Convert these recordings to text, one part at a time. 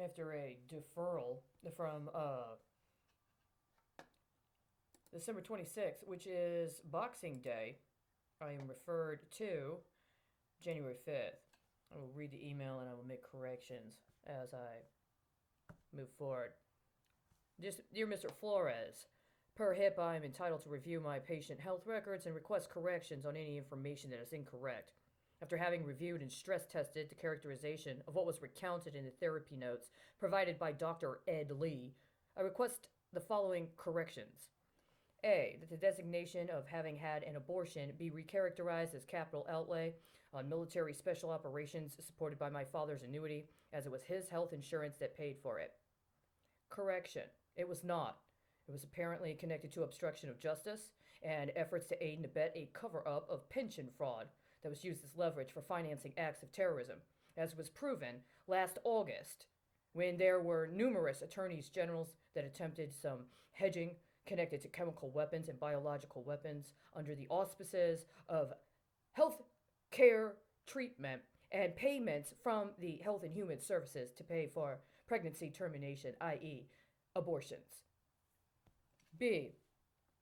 after a deferral from December 26th, which is Boxing Day, I am referred to January 5th. I will read the email and I will make corrections as I move forward. Dear Mr. Flores, per HIP, I am entitled to review my patient health records and request corrections on any information that is incorrect. After having reviewed and stress tested the characterization of what was recounted in the therapy notes provided by Dr. Ed Lee, I request the following corrections. A. That the designation of having had an abortion be recharacterized as capital outlay on military special operations supported by my father's annuity, as it was his health insurance that paid for it. Correction. It was not. It was apparently connected to obstruction of justice and efforts to aid and abet a cover-up of pension fraud that was used as leverage for financing acts of terrorism, as was proven last August when there were numerous attorneys generals that attempted some hedging connected to chemical weapons and biological weapons under the auspices of health care treatment and payments from the Health and Human Services to pay for pregnancy termination, i.e., abortions. B.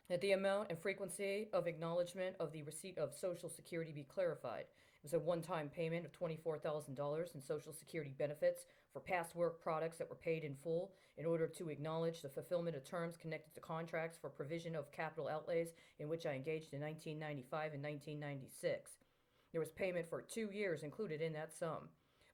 That the amount and frequency of acknowledgement of the receipt of Social Security be clarified. It was a one-time payment of $24,000 in Social Security benefits for past work products that were paid in full in order to acknowledge the fulfillment of terms connected to contracts for provision of capital outlays in which I engaged in 1995 and 1996. There was payment for 2 years included in that sum.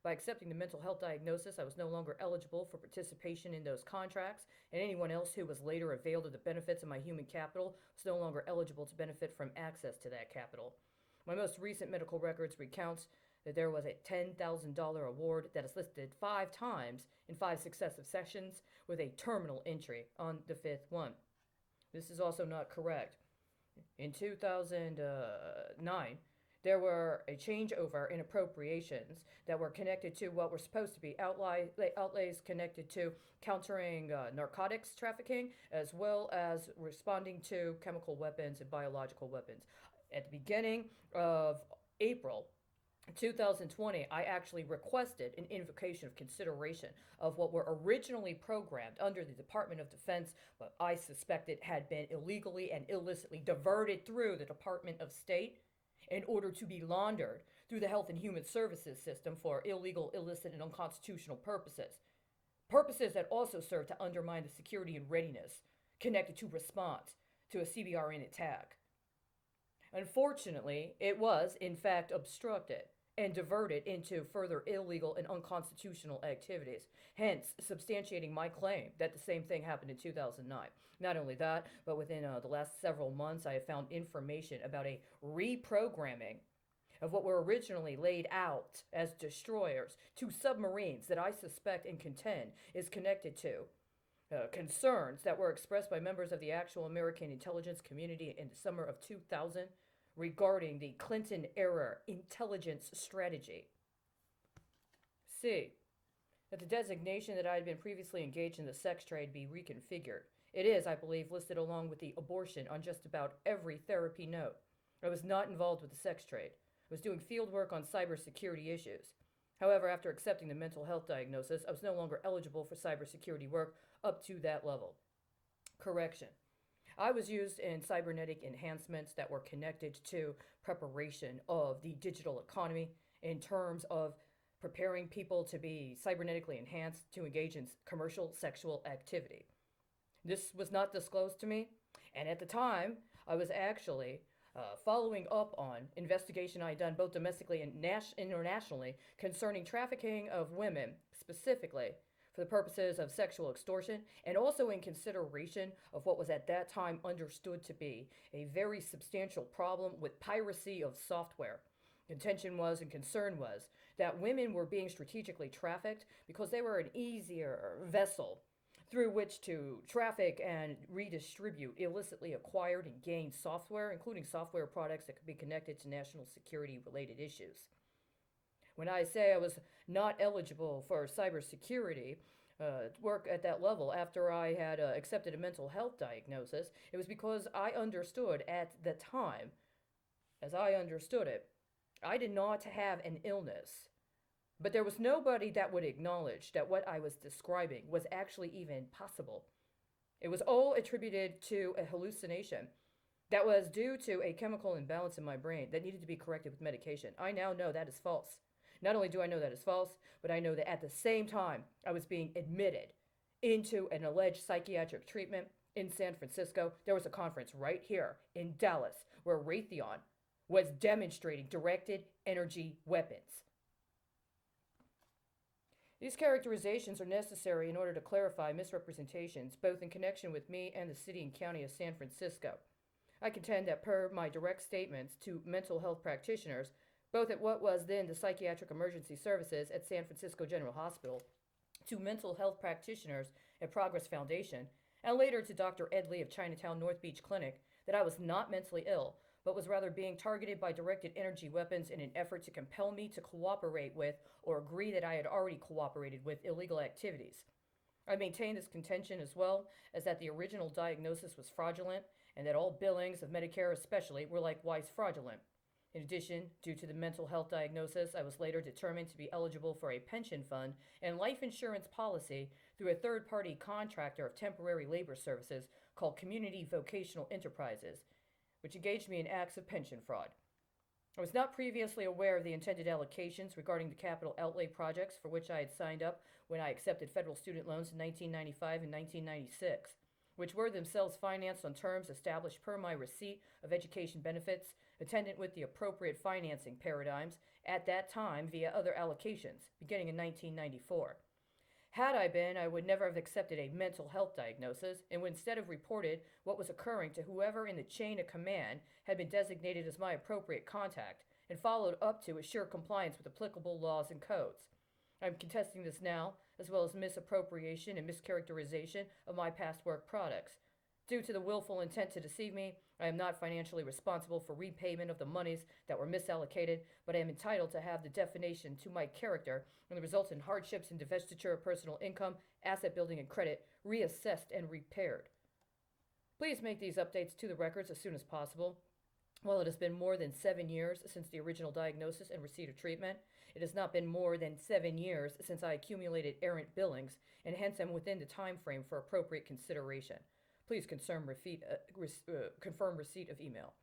By accepting the mental health diagnosis, I was no longer eligible for participation in those contracts, and anyone else who was later availed of the benefits of my human capital was no longer eligible to benefit from access to that capital. My most recent medical records recounts that there was a $10,000 award that is listed 5 times in 5 successive sessions with a terminal entry on the 5th one. This is also not correct. In 2009, there were a changeover in appropriations that were connected to what were supposed to be outlays connected to countering narcotics trafficking, as well as responding to chemical weapons and biological weapons. At the beginning of April 2020, I actually requested an invocation of consideration of what were originally programmed under the Department of Defense, but I suspected had been illegally and illicitly diverted through the Department of State in order to be laundered through the Health and Human Services system for illegal, illicit, and unconstitutional purposes. Purposes that also serve to undermine the security and readiness connected to response to a CBRN attack. Unfortunately, it was, in fact, obstructed and diverted into further illegal and unconstitutional activities, hence substantiating my claim that the same thing happened in 2009. Not only that, but within the last several months, I have found information about a reprogramming of what were originally laid out as destroyers to submarines that I suspect and contend is connected to concerns that were expressed by members of the actual American intelligence community in the summer of 2000 regarding the Clinton-era intelligence strategy. C. That the designation that I had been previously engaged in the sex trade be reconfigured. It is, I believe, listed along with the abortion on just about every therapy note. I was not involved with the sex trade. I was doing field work on cybersecurity issues. However, after accepting the mental health diagnosis, I was no longer eligible for cybersecurity work up to that level. Correction. I was used in cybernetic enhancements that were connected to preparation of the digital economy in terms of preparing people to be cybernetically enhanced to engage in commercial sexual activity. This was not disclosed to me, and at the time, I was actually following up on investigation I had done both domestically and internationally concerning trafficking of women, specifically for the purposes of sexual extortion, and also in consideration of what was at that time understood to be a very substantial problem with piracy of software. Contention was and concern was that women were being strategically trafficked because they were an easier vessel through which to traffic and redistribute illicitly acquired and gained software, including software products that could be connected to national security related issues. When I say I was not eligible for cybersecurity work at that level after I had accepted a mental health diagnosis, it was because I understood at the time, as I understood it, I did not have an illness But there was nobody that would acknowledge that what I was describing was actually even possible. It was all attributed to a hallucination that was due to a chemical imbalance in my brain that needed to be corrected with medication. I now know that is false. Not only do I know that is false, but I know that at the same time I was being admitted into an alleged psychiatric treatment in San Francisco, there was a conference right here in Dallas where Raytheon was demonstrating directed energy weapons. These characterizations are necessary in order to clarify misrepresentations, both in connection with me and the city and county of San Francisco. I contend that per my direct statements to mental health practitioners, both at what was then the Psychiatric Emergency Services at San Francisco General Hospital, to mental health practitioners at Progress Foundation, and later to Dr. Ed Lee of Chinatown North Beach Clinic, that I was not mentally ill, but was rather being targeted by directed energy weapons in an effort to compel me to cooperate with or agree that I had already cooperated with illegal activities. I maintain this contention as well as that the original diagnosis was fraudulent and that all billings of Medicare especially were likewise fraudulent. In addition, due to the mental health diagnosis, I was later determined to be eligible for a pension fund and life insurance policy through a third-party contractor of temporary labor services called Community Vocational Enterprises, which engaged me in acts of pension fraud. I was not previously aware of the intended allocations regarding the capital outlay projects for which I had signed up when I accepted federal student loans in 1995 and 1996, which were themselves financed on terms established per my receipt of education benefits, attendant with the appropriate financing paradigms at that time via other allocations, beginning in 1994. Had I been, I would never have accepted a mental health diagnosis and would instead have reported what was occurring to whoever in the chain of command had been designated as my appropriate contact and followed up to assure compliance with applicable laws and codes. I'm contesting this now, as well as misappropriation and mischaracterization of my past work products. Due to the willful intent to deceive me, I am not financially responsible for repayment of the monies that were misallocated, but I am entitled to have the defamation to my character and the resultant hardships and divestiture of personal income, asset building, and credit reassessed and repaired. Please make these updates to the records as soon as possible. While it has been more than 7 years since the original diagnosis and receipt of treatment, it has not been more than 7 years since I accumulated errant billings, and hence am within the time frame for appropriate consideration. Please confirm receipt of email.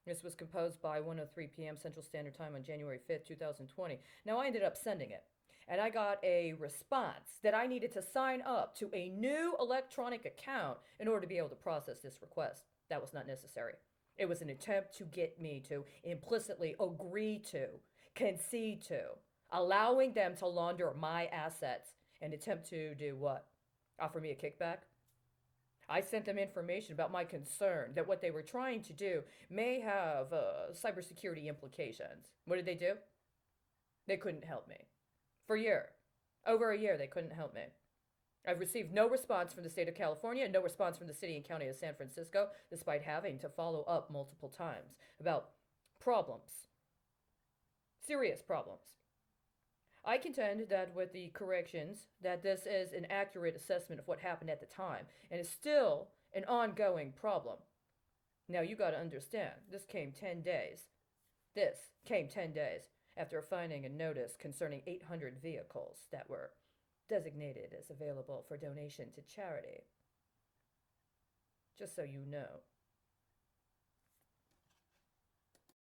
This was composed by 1:03 p.m. Central Standard Time on January 5th, 2020. Now, I ended up sending it, and I got a response that I needed to sign up to a new electronic account in order to be able to process this request. That was not necessary. It was an attempt to get me to implicitly agree to, concede to, allowing them to launder my assets and attempt to do what? Offer me a kickback? I sent them information about my concern that what they were trying to do may have cybersecurity implications. What did they do? They couldn't help me. For a year. Over a year, they couldn't help me. I've received no response from the state of California and no response from the city and county of San Francisco, despite having to follow up multiple times about problems. Serious problems. I contend that with the corrections, that this is an accurate assessment of what happened at the time, and is still an ongoing problem. Now you gotta understand, this came 10 days. This came 10 days after finding a notice concerning 800 vehicles that were designated as available for donation to charity. Just so you know.